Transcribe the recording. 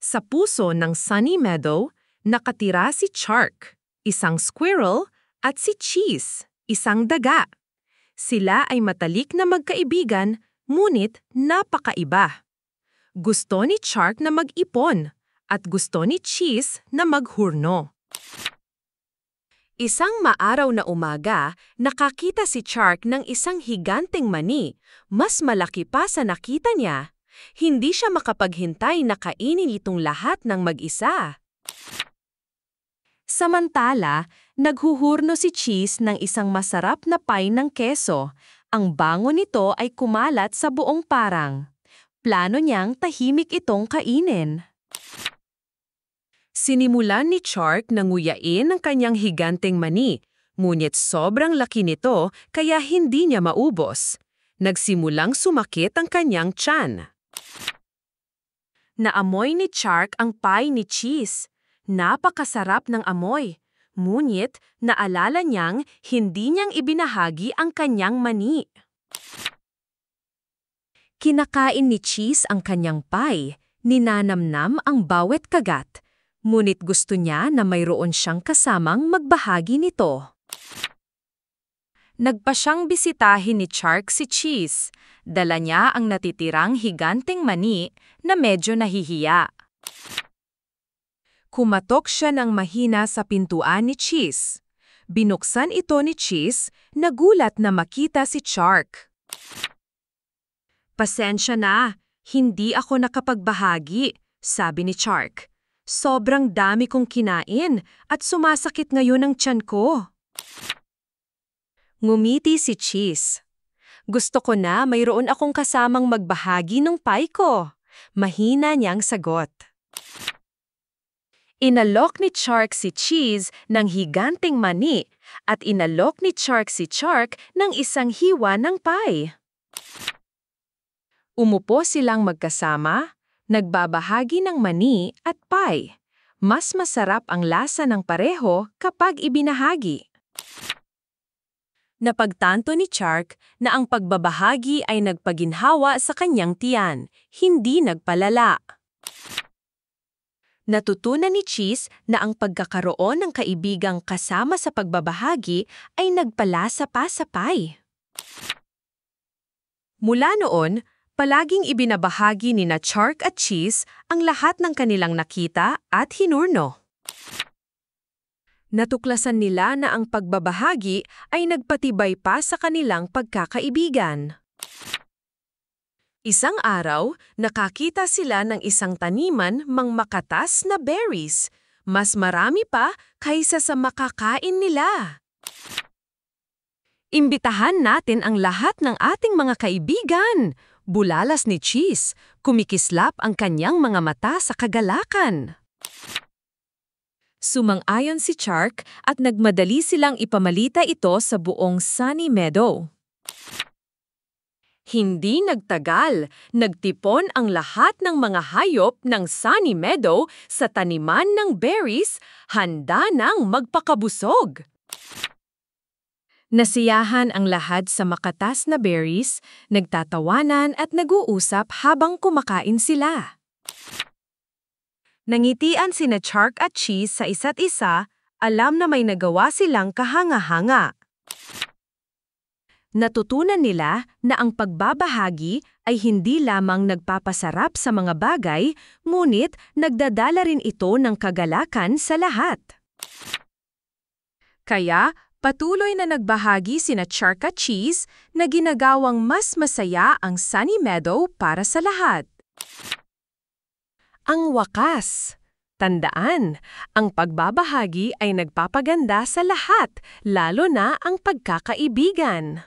Sa puso ng Sunny Meadow, nakatira si Shark, isang squirrel, at si Cheese, isang daga. Sila ay matalik na magkaibigan, ngunit napakaiba. Gusto ni Shark na mag-ipon, at gusto ni Cheese na maghurno. Isang maaraw na umaga, nakakita si Shark ng isang higanteng mani, mas malaki pa sa nakita niya. Hindi siya makapaghintay na kainin itong lahat ng mag-isa. Samantala, naghuhurno si Cheese ng isang masarap na pie ng keso. Ang bango nito ay kumalat sa buong parang. Plano niyang tahimik itong kainin. Sinimulan ni Shark na nguyain ang kanyang higanteng mani, ngunit sobrang laki nito kaya hindi niya maubos. Nagsimulang sumakit ang kanyang tiyan. Naamoy ni Shark ang pie ni Cheese. Napakasarap ng amoy. Ngunit naalala niyang hindi niyang ibinahagi ang kanyang mani. Kinakain ni Cheese ang kanyang pie. Ninanamnam ang bawat kagat. Ngunit gusto niya na mayroon siyang kasamang magbahagi nito. Nagpa siyang bisitahin ni Shark si Cheese. Dala niya ang natitirang higanteng mani na medyo nahihiya. Kumatok siya ng mahina sa pintuan ni Cheese. Binuksan ito ni Cheese, nagulat na makita si Shark. "Pasensya na, hindi ako nakapagbahagi," sabi ni Shark. "Sobrang dami kong kinain at sumasakit ngayon ang tiyan ko." Ngumiti si Cheese. "Gusto ko na mayroon akong kasamang magbahagi ng pie ko." Mahina niyang sagot. Inalok ni Shark si Cheese ng higanteng mani at inalok ni Shark si Shark ng isang hiwa ng pie. Umupo silang magkasama, nagbabahagi ng mani at pie. Mas masarap ang lasa ng pareho kapag ibinahagi. Napagtanto ni Shark na ang pagbabahagi ay nagpaginhawa sa kanyang tiyan, hindi nagpalala. Natutunan ni Cheese na ang pagkakaroon ng kaibigang kasama sa pagbabahagi ay nagpalasa pa sa pie. Mula noon, palaging ibinabahagi ni Shark at Cheese ang lahat ng kanilang nakita at hinurno. Natuklasan nila na ang pagbabahagi ay nagpatibay pa sa kanilang pagkakaibigan. Isang araw, nakakita sila ng isang taniman mang makatas na berries. Mas marami pa kaysa sa makakain nila. "Imbitahan natin ang lahat ng ating mga kaibigan," bulalas ni Cheese. Kumikislap ang kanyang mga mata sa kagalakan. Sumang-ayon si Shark at nagmadali silang ipamalita ito sa buong Sunny Meadow. Hindi nagtagal, nagtipon ang lahat ng mga hayop ng Sunny Meadow sa taniman ng berries, handa nang magpakabusog. Nasiyahan ang lahat sa makatas na berries, nagtatawanan at nag-uusap habang kumakain sila. Nangitian sina Shark at Cheese sa isa't isa, alam na may nagawa silang kahanga-hanga. Natutunan nila na ang pagbabahagi ay hindi lamang nagpapasarap sa mga bagay, ngunit nagdadala rin ito ng kagalakan sa lahat. Kaya, patuloy na nagbahagi sina Shark at Cheese na ginagawang mas masaya ang Sunny Meadow para sa lahat. Ang wakas. Tandaan, ang pagbabahagi ay nagpapaganda sa lahat, lalo na ang pagkakaibigan.